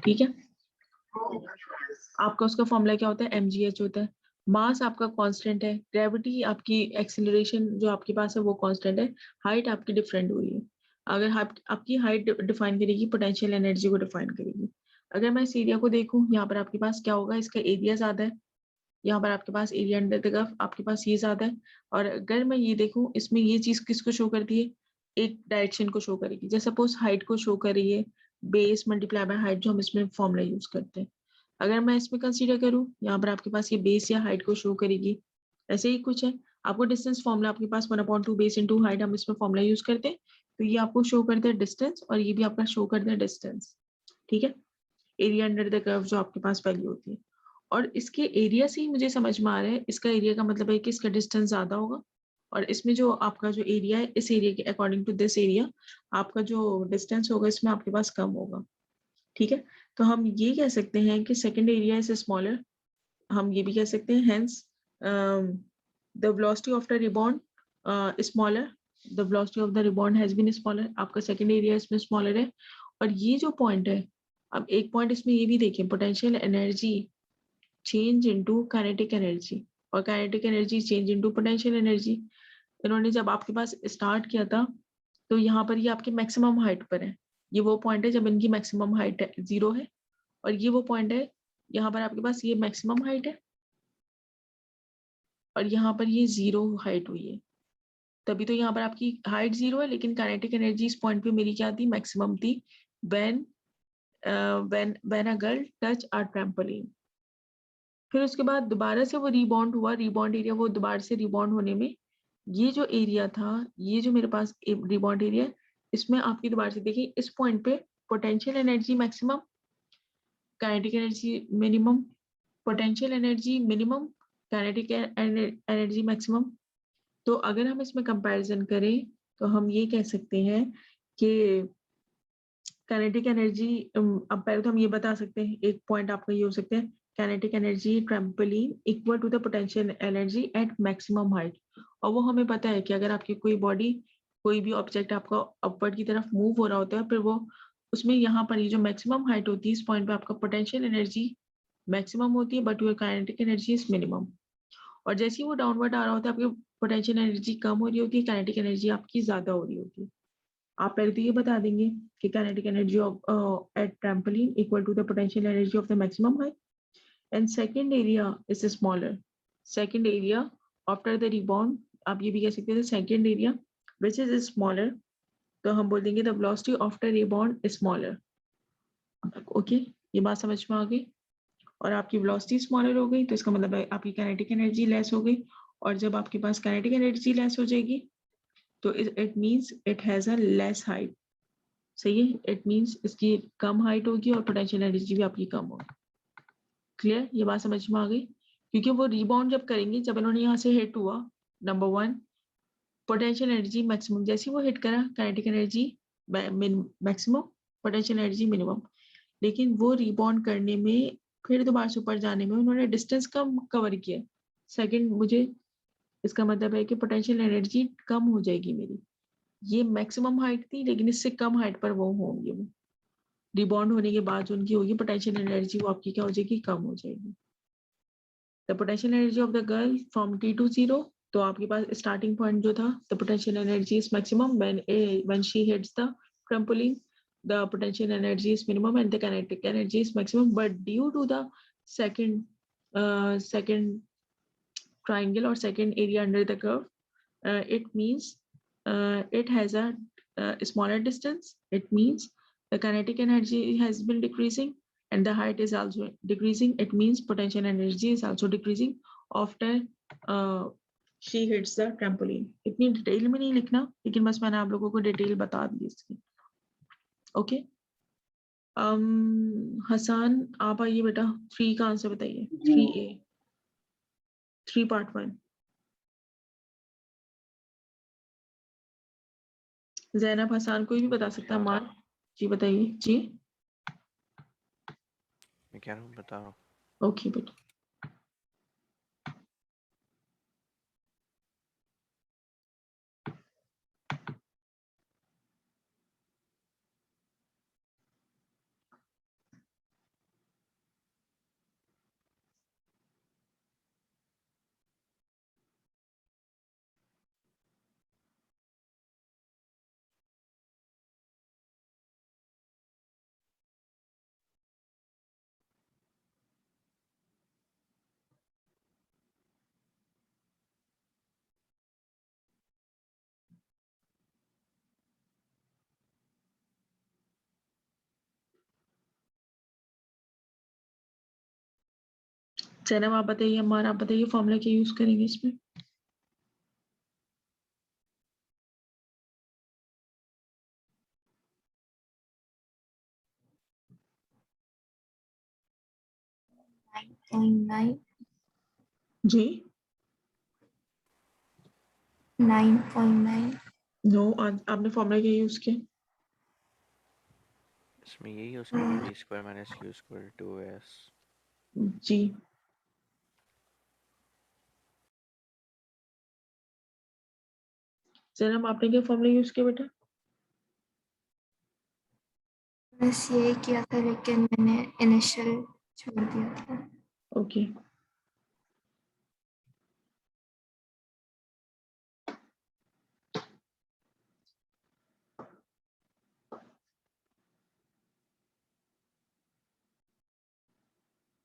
ठीक है, आपका उसका फॉर्मूला क्या होता है, mgh होता है। मास आपका कांस्टेंट है, ग्रेविटी आपकी एक्सेलरेशन जो आपके पास है वो कांस्टेंट है, हाइट आपकी डिफरेंट हुई है। अगर आपकी हाइट डिफाइन करेगी, पोटेंशियल एनर्जी को डिफाइन करेगी। अगर मैं इस एरिया को देखूं, यहाँ पर आपके पास क्या होगा, इसका एरिया ज्यादा है, यहाँ पर आपके पास एरिया अंडर द कर्व आपके पास ये ज्यादा है। और अगर मैं ये देखूं, इसमें ये चीज किसको शो करती है, एक डायरेक्शन को शो करेगी। जैसे सपोज हाइट को शो कर रही है बेस मल्टीप्लाई बाय हाइट, जो हम इसमें फॉर्मूला यूज करते हैं। अगर मैं इसमें कंसीडर करूँ, यहाँ पर आपके पास ये बेस या हाइट को शो करेगी, ऐसे ही कुछ है। आपको डिस्टेंस फॉर्मूला आपके पास 1/2 बेस इंटू हाइट, हम इसमें फॉर्मूला यूज करते हैं, तो ये आपको शो करते हैं डिस्टेंस, और ये भी आपका शो करते हैं डिस्टेंस। ठीक है, एरिया अंडर द कर्व जो आपके पास वैल्यू होती है। और इसके एरिया से ही मुझे समझ में आ रहा है, इसका एरिया का मतलब है कि इसका डिस्टेंस ज्यादा होगा, और इसमें जो आपका जो एरिया है, इस एरिया के अकॉर्डिंग टू दिस एरिया, आपका जो डिस्टेंस होगा इसमें आपके पास कम होगा। ठीक है, तो हम ये कह सकते हैं कि सेकेंड एरिया इज स्मॉलर। हम ये भी कह सकते हैं hence the velocity of the rebound smaller, the velocity of the rebound has been smaller. आपका सेकेंड एरिया इसमें स्मॉलर है। और ये जो पॉइंट है, अब एक पॉइंट इसमें ये भी देखें, potential energy change into kinetic energy, और kinetic energy change into potential energy. इन्होंने जब आपके पास स्टार्ट किया था, तो यहाँ पर ये आपकी मैक्सिमम हाइट पर है। ये वो पॉइंट है जब इनकी मैक्सिमम हाइट है 0 है, और ये वो पॉइंट है यहाँ पर आपके पास ये मैक्सिमम हाइट है, और यहाँ पर ये 0 हाइट हुई है। तभी तो यहाँ पर आपकी हाइट 0 है, लेकिन काइनेटिक एनर्जी इस पॉइंट पे मेरी क्या थी, मैक्सिमम थी। When when a girl touch a trampoline. फिर उसके बाद दोबारा से वो रीबाउंड हुआ, रीबाउंड एरिया, वो दोबारा से रीबाउंड होने में ये जो एरिया था, ये जो मेरे पास रीबाउंड एरिया, इसमें आपकी दोबारा से देखिए, इस पॉइंट पे potential energy maximum, kinetic energy minimum, potential energy minimum, kinetic energy maximum. तो अगर हम इसमें कंपैरिजन करें, तो हम ये कह सकते हैं कि काइनेटिक एनर्जी, अब पहले तो हम ये बता सकते हैं, एक पॉइंट आपका ये हो सकता है, kinetic energy trampoline equal to the potential energy at maximum height. और वो हमें पता है कि अगर आपकी कोई बॉडी, कोई भी ऑब्जेक्ट आपका अपवर्ड की तरफ मूव हो रहा होता है, फिर वो उसमें यहाँ पर ये जो मैक्सिमम हाइट होती है, इस पॉइंट पे आपका पोटेंशियल एनर्जी मैक्सिमम होती है, but your kinetic energy is minimum. और जैसे ही वो डाउनवर्ड आ रहा होता है, आपकी पोटेंशियल एनर्जी कम हो रही होती है, काइनेटिक एनर्जी आपकी ज्यादा हो रही होती है। आप पहले तो ये बता देंगे कि kinetic energy of at trampoline equal to the potential energy of the maximum height, and second area is smaller. Second area after the rebound, आप ये भी कह सकते हैं second area which is smaller, तो हम बोल देंगे the velocity after rebound is smaller. Okay, ये बात समझ में आ गई। और आपकी वेलोसिटी स्मॉलर हो गई, तो इसका मतलब है आपकी काइनेटिक एनर्जी लेस हो गई। और जब आपके पास काइनेटिक एनर्जी लेस हो जाएगी, तो it means it has a less height. सही है, इट मींस इसकी कम हाइट होगी और पोटेंशियल एनर्जी भी आपकी कम होगी। क्लियर, ये बात समझ में आ गई। क्योंकि वो रिबाउंड जब करेंगे, जब इन्होंने यहाँ से हिट हुआ, नंबर 1, पोटेंशियल एनर्जी मैक्सिमम, जैसे वो हिट करा, kinetic energy maximum, potential energy minimum. लेकिन वो रिबाउंड करने में, फिर दोबारा से ऊपर जाने में उन्होंने डिस्टेंस कम कवर किया। सेकंड, मुझे इसका मतलब है कि पोटेंशियल एनर्जी कम हो जाएगी मेरी। ये मैक्सिमम हाइट थी, लेकिन इससे कम हाइट पर वो होंगे। वो रिबाउंड होने के बाद जो उनकी होगी पोटेंशियल एनर्जी, वो आपकी क्या हो जाएगी, कम हो जाएगी। The potential energy of the girl from t to 0, तो आपके पास स्टार्टिंग पॉइंट जो था, the potential energy is maximum when she hits the trampoline, the potential energy is minimum and the kinetic energy is maximum, but due to the second triangle or second area under the curve, it means it has a smaller distance. It means the kinetic energy has been decreasing and the height is also decreasing. It means potential energy is also decreasing after uh, she hits the trampoline. इतनी detail में नहीं लिखना, लेकिन बस मैंने आप लोगों को डिटेल बता दी इसकी। ओके, हसन आप आइए बेटा, 3 का आंसर बताइए। 3A, 3 part 1। जैनब, हसन, कोई भी बता सकता है। मान जी बताइए जी। मैं क्या बता रहा हूँ। ओके बेटा, सैनम आप बताइए, अम्मार आप बताइए, फॉर्मूला क्या यूज करेंगे इसमें? जी 9.9 नो, आपने फॉर्मूला क्या यूज किया? इसमें यही यूज करेंगे, v square minus u square 2s। जी सैनम आपने क्या फॉर्मूला यूज किया बेटा? बस यही किया था, लेकिन मैंने इनिशियल छोड़ दिया था। ओके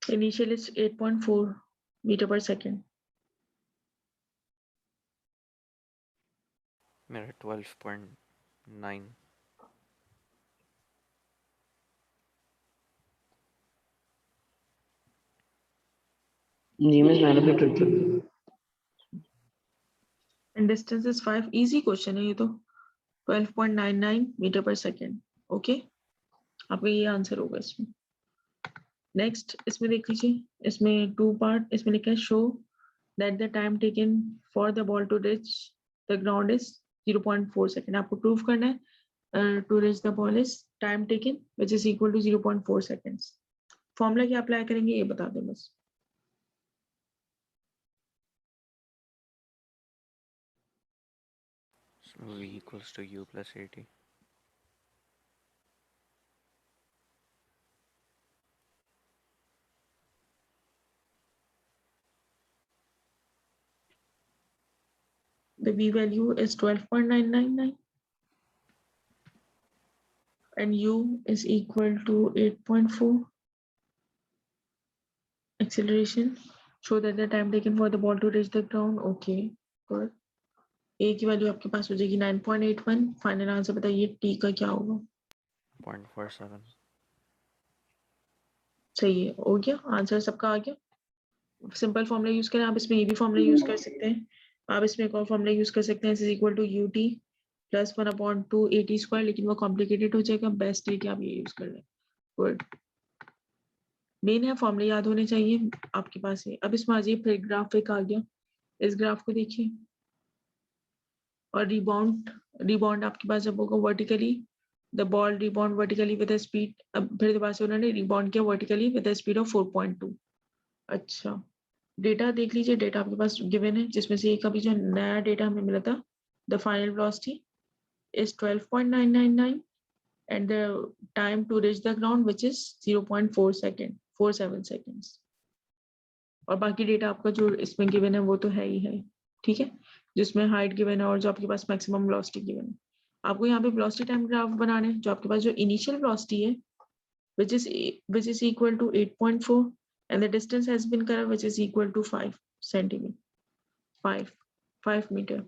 इनिशियल इज 8.4 मीटर पर सेकेंड। मेरा 12.9। जी मिस मैंने भी triple. And distance is 5। Easy question है ये तो, 12.99 मीटर पर सेकेंड। ओके आपका ये आंसर होगा इसमें। नेक्स्ट इसमें देख लीजिए, इसमें 2 पार्ट, इसमें लिखा है show that the time taken for the ball to reach the ground is 0.4 second. आपको प्रूव करना है to reach the ball is time taken which is equal to 0.4 seconds. Formula क्या अप्लाई करेंगे ये बता दें बस। v equals to u plus at। The v value is 12.999 and u is equal to 8.4. Acceleration, show that the time taken for the ball to reach the ground. Okay, good. A की value आपके पास हो जाएगी 9.81। Final answer बताइए t का क्या होगा? 0.47। सही है, हो गया आंसर सबका आ गया। सिंपल फॉर्मूला यूज करें आप, इसमें ये भी फॉर्मूला यूज कर सकते हैं। आप इसमें एक और फॉर्मूला यूज कर सकते हैं, is equal to ut plus 1/2 at square, लेकिन वो कॉम्प्लिकेटेड हो जाएगा। बेस्ट है कि आप ये यूज कर लें। गुड, मेन है फॉर्मूले याद होने चाहिए आपके पास है। अब इसमें आ जाइए, फिर ग्राफिक आ गया, इस ग्राफ को देखिए। और रिबाउंड आपके पास जब होगा vertically, the ball rebound vertically with speed, अब फिर दोबारा से उन्होंने रिबाउंड किया वर्टिकली विद स्पीड ऑफ 4.2। अच्छा डेटा देख लीजिए, डेटा आपके पास गिवन है, जिसमें से एक अभी जो नया डेटा हमें मिला था, the final velocity is 12.999 and the time to reach the ground which is 0.47 seconds। और बाकी डेटा आपका जो इसमें गिवन है वो तो है ही है, ठीक है, जिसमें हाइट गिवन है और जो आपके पास मैक्सिमम वेलोसिटी गिवन है। आपको यहाँ पे वेलोसिटी टाइम ग्राफ बनाने हैं, जो आपके पास जो इनिशियल वेलोसिटी है which is equal to 8.4 and the distance has been covered which is equal to 5 centimeter, 5 meter.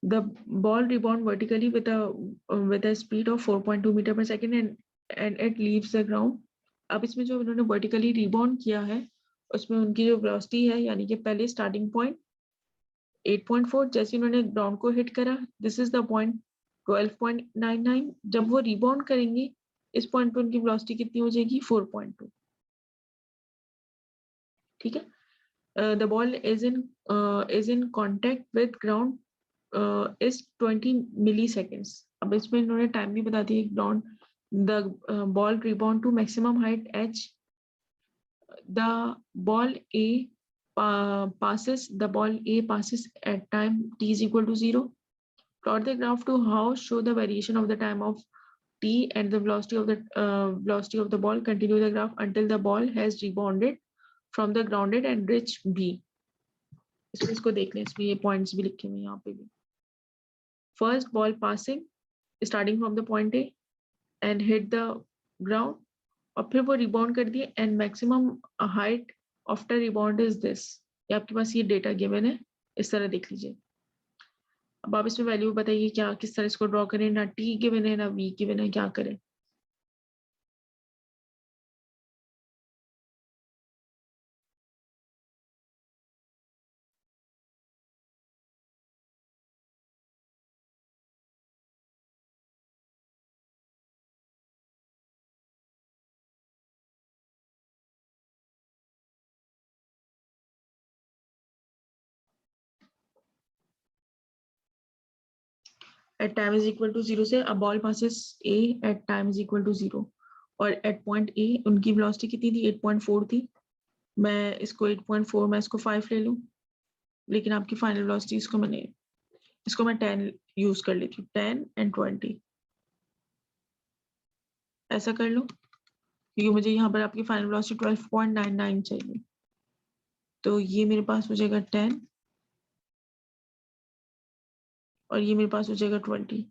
The ball rebound vertically with a speed of 4.2 meter per second and it leaves the ground। अब इसमें जो उन्होंने vertically rebound किया है उसमें उनकी जो velocity है, यानी कि पहले स्टार्टिंग पॉइंट 8.4, जैसे उन्होंने ग्राउंड को हिट करा, दिस इज द पॉइंट 12.99। जब वो रिबाउंड करेंगे इस पॉइंट पे उनकी वेलोसिटी कितनी हो जाएगी? 4.2। ठीक है, the ball is in contact with ground is 20 milliseconds. अब इसमें इन्होंने टाइम भी बता दिया, ground the ball rebound to maximum height h, the ball A passes at time t is equal to 0। Plot the graph to how show the variation of the time of t and the velocity of the ball। Continue the graph until the ball has rebounded from the grounded and reach B। इसको देख लें, इसमें ये points भी लिखे हुए हैं यहाँ पे भी। First ball passing starting from the point A and hit the ground, और फिर वो रिबाउंड कर दिए and maximum height after rebound is this. ये आपके पास ये डेटा गिवन है, इस तरह देख लीजिए। अब आप इसमें वैल्यू बताइए क्या, किस तरह इसको ड्रॉ करें, ना टी गिवन है ना वी गिवन है, क्या करें? at time is equal to 0 से a ball passes A at time is equal to 0 और at point A उनकी velocity कितनी थी 8.4 थी, मैं इसको 8.4 मैं इसको 5 ले लूं, लेकिन आपकी फाइनल वेलोसिटी इसको मैं 10 यूज कर लेती हूँ, 10 and 20 ऐसा कर लो, क्योंकि मुझे यहाँ पर आपकी फाइनल वेलोसिटी 12.99 चाहिए, तो ये मेरे पास हो जाएगा 10 और ये मेरे पास हो जाएगा 20।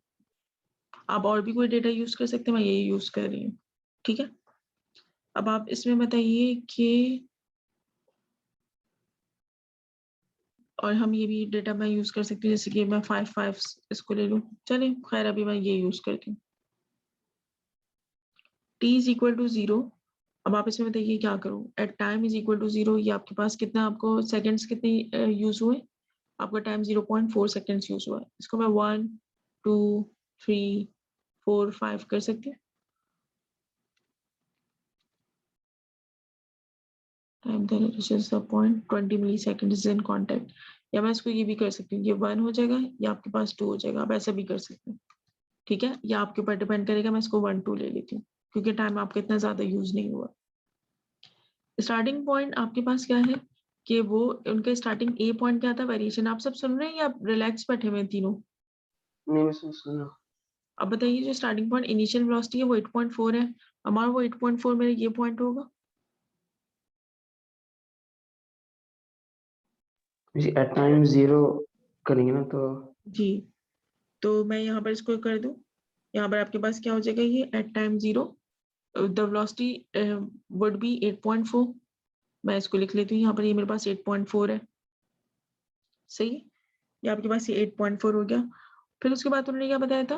आप और भी कोई डेटा यूज कर सकते हैं, मैं यही यूज कर रही हूँ, ठीक है। अब आप इसमें बताइए कि, और हम ये भी डेटा मैं यूज कर सकती हूँ, जैसे कि मैं 5 इसको ले लूँ, चलिए खैर अभी मैं ये यूज करती हूँ। t इज इक्वल टू 0, अब आप इसमें बताइए क्या करूँ, at time is equal to 0, ये आपके पास कितना, आपको सेकेंड्स कितने यूज हुए, आपका टाइम 0.4 सेकेंड्स यूज हुआ है, इसको मैं 1 2 3 4 5 कर सकती हूँ। Time point 20 millisecond is in contact, या मैं इसको ये भी कर सकती हूँ, ये 1 हो जाएगा या आपके पास 2 हो जाएगा, आप ऐसा भी कर सकते हैं, ठीक है, या आपके ऊपर डिपेंड करेगा, मैं इसको 1 2 ले लेती हूँ क्योंकि टाइम आपका इतना ज्यादा यूज नहीं हुआ। स्टार्टिंग पॉइंट आपके पास क्या है कि वो उनका स्टार्टिंग ए पॉइंट क्या था, वेरिएशन आप सब सुन रहे हैं या रिलैक्स बैठे हुए हैं तीनों? नहीं मैं सुना। अब बताइए जो स्टार्टिंग पॉइंट इनिशियल वेलोसिटी है वो 8.4 है, हमारा वो 8.4 मेरा ये पॉइंट होगा, एट टाइम 0 करेंगे ना तो जी, तो मैं यहाँ पर इसको कर दूं, यहाँ पर आपके पास क्या हो जाएगा, ये at time 0 the velocity would be 8.4, मैं इसको लिख लेती हूँ यहाँ पर, ये मेरे पास 8.4 है, सही है, ये आपके पास ये 8.4 हो गया। फिर उसके बाद उन्होंने क्या बताया था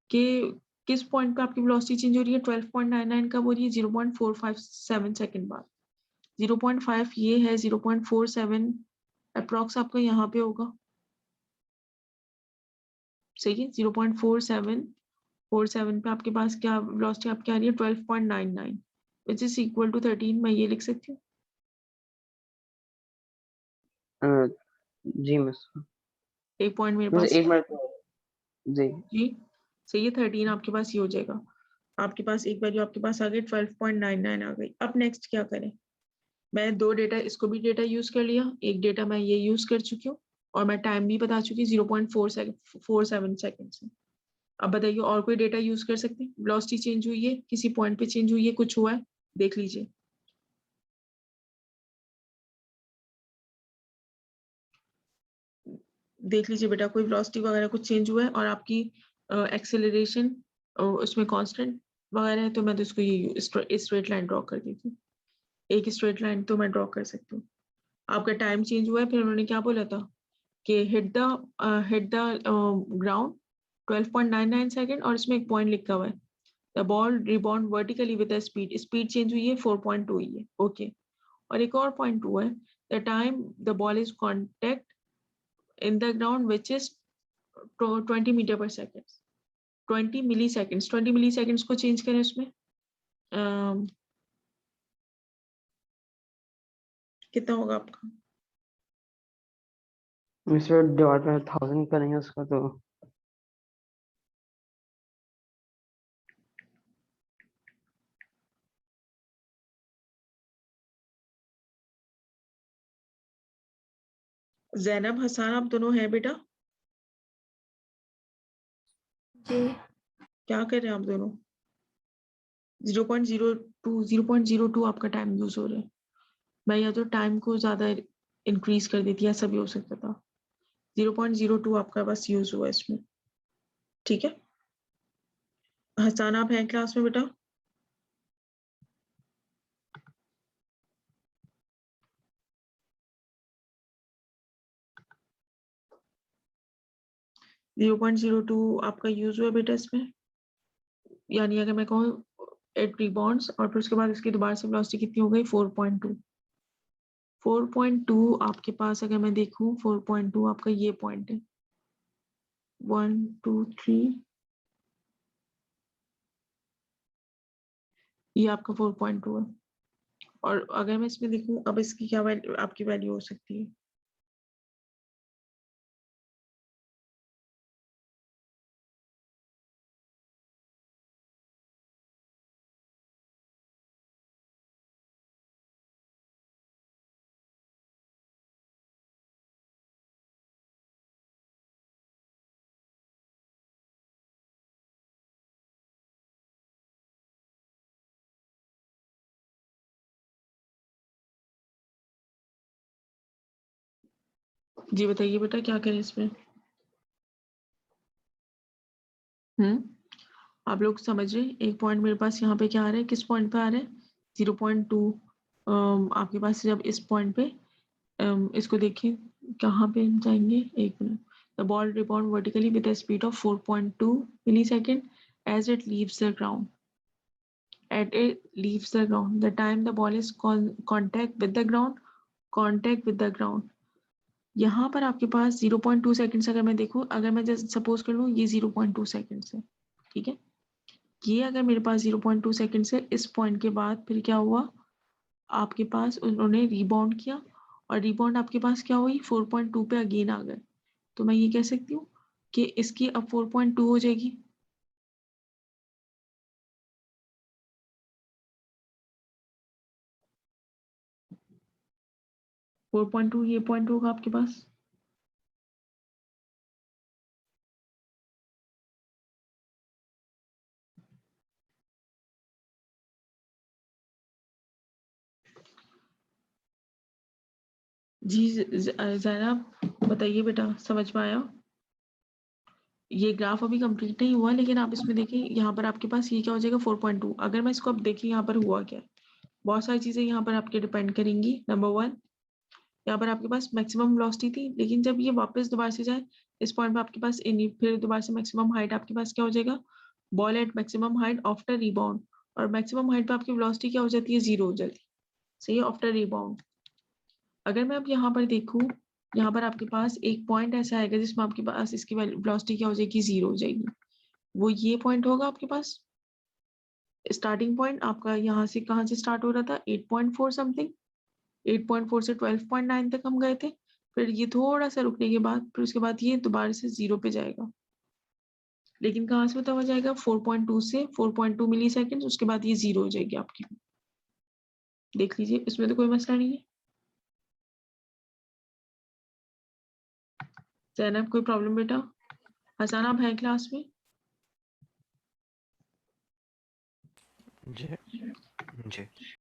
कि किस पॉइंट पे आपकी वेलोसिटी चेंज हो रही है, 12.99 कब हो रही है, 0.457 सेकंड बाद, 0.5 ये है, 0.47 अप्रॉक्स आपका यहाँ पे होगा, सही है, 0.4747 पे आपके पास क्या वेलोसिटी आपकी आ रही है 12.99 विच इज इक्वल टू 13, मैं ये लिख सकती हूँ, जी मैं एक पॉइंट मेरे मुझे पास, एक मिनट जी जी सही है, 13 आपके पास ये हो जाएगा, आपके पास एक वैल्यू आपके पास आ गई 12.99 आ गई। अब नेक्स्ट क्या करें, मैं दो डेटा, इसको भी डेटा यूज कर लिया, एक डेटा मैं ये यूज कर चुकी हूँ और मैं टाइम भी बता चुकी 0.47 सेकेंड से। अब बताइए और कोई डेटा यूज कर सकते हैं, वेलोसिटी चेंज हुई है, किसी पॉइंट पे चेंज हुई है, कुछ हुआ है, देख लीजिए। देख लीजिए बेटा, कोई वेलोसिटी वगैरह कुछ चेंज हुआ है और आपकी एक्सेलरेशन उसमें कांस्टेंट वगैरह है, तो मैं तो इसको ये स्ट्रेट लाइन ड्रॉ कर देती हूँ, एक स्ट्रेट लाइन तो मैं ड्रॉ कर सकती हूँ। आपका टाइम चेंज हुआ है, फिर उन्होंने क्या बोला था कि हिट द ग्राउंड 12.99 सेकेंड और इसमें एक पॉइंट लिखा हुआ है, the ball rebound vertically with speed, speed change हुई है 4.2 हुई है, ओके, और एक और पॉइंट हुआ है, the time the ball is contact in the ground which is 20 metre पर second, 20 milliseconds, 20 milliseconds को चेंज करें उसमें कितना होगा आपका, मिस्टर डिवाइड बाय 1000 करेंगे उसका तो जैनब हसन आप दोनों हैं बेटा, जी क्या कर रहे हैं आप दोनों, 0.02 आपका टाइम यूज हो रहा है, मैं या तो टाइम को ज्यादा इंक्रीज कर देती, ऐसा भी हो सकता था, 0.02 आपका बस यूज हुआ इसमें, ठीक है। हसन आप हैं क्लास में बेटा, जीरो पॉइंट जीरो टू आपका यूज हुआ बेटा इसमें, यानी अगर मैं कहूँ 8 रिबॉन्ड्स और फिर उसके बाद इसकी दोबारा से वेलोसिटी कितनी हो गई 4.2, 4.2 आपके पास अगर मैं देखूं 4.2 आपका ये पॉइंट है 1 2 3, ये आपका 4.2 है, और अगर मैं इसमें देखूं अब इसकी क्या वैल्यू आपकी वैल्यू हो सकती है, जी बताइए बेटा क्या करें इसमें। आप लोग समझ रहे हैं, एक पॉइंट मेरे पास यहाँ पे क्या आ रहा है, किस पॉइंट पे आ रहा है 0.2। आपके पास जब इस पॉइंट पे इसको देखें कहाँ पे हम जाएंगे, एक minute. The ball rebound vertically with a speed of 4.2 millisecond as it leaves the ground. At it leaves the ground, the time the ball is contact with the ground. यहाँ पर आपके पास 0.2 सेकंड्स अगर मैं देखूँ, अगर मैं जस्ट सपोज कर लूँ ये 0.2 सेकंड्स है, ठीक है। ये अगर मेरे पास 0.2 सेकंड्स है, इस पॉइंट के बाद फिर क्या हुआ, आपके पास उन्होंने रिबाउंड किया और रिबाउंड आपके पास क्या हुई 4.2 पे अगेन आ गए। तो मैं ये कह सकती हूँ कि इसकी अब 4.2 हो जाएगी। फोर पॉइंट टू ये पॉइंट होगा आपके पास। जी ज़ैनब बताइए बेटा, समझ में आया। ये ग्राफ अभी कंप्लीट नहीं हुआ, लेकिन आप इसमें देखिए यहाँ पर आपके पास ये क्या हो जाएगा 4.2। अगर मैं इसको अब देखिए यहाँ पर हुआ क्या है, बहुत सारी चीजें यहाँ पर आपके डिपेंड करेंगी। नंबर 1, यहाँ पर आपके पास मैक्सिमम वेलोसिटी थी, लेकिन जब ये वापस दोबारा से जाए इस पॉइंट पे आपके पास फिर दोबारा से मैक्सिमम हाइट आपके पास क्या हो जाएगा, ball at maximum height after rebound. और मैक्सिमम हाइट पे आपकी वेलोसिटी क्या हो जाती है, 0 हो जाती है, सही है, आफ्टर रिबाउंड। अगर मैं अब यहाँ पर देखूँ, यहाँ पर आपके पास एक पॉइंट ऐसा आएगा जिसमें आपके पास इसकी वेलोसिटी क्या हो जाएगी, 0 हो जाएगी। वो ये पॉइंट होगा आपके पास, स्टार्टिंग पॉइंट आपका यहाँ से कहाँ से स्टार्ट हो रहा था 8.4 समथिंग, 8.4 से 12.9 तक हम गए थे। फिर ये थोड़ा सा रुकने के बाद फिर उसके बाद ये दोबारा से 0 पे जाएगा, लेकिन कहाँ से होता हुआ जाएगा 4.2 से 4.2 मिली सेकेंड, उसके बाद ये 0 हो जाएगी आपकी। देख लीजिए, इसमें तो कोई मसला नहीं है। जैनब कोई प्रॉब्लम बेटा? हसन आप हैं क्लास में? जी जी।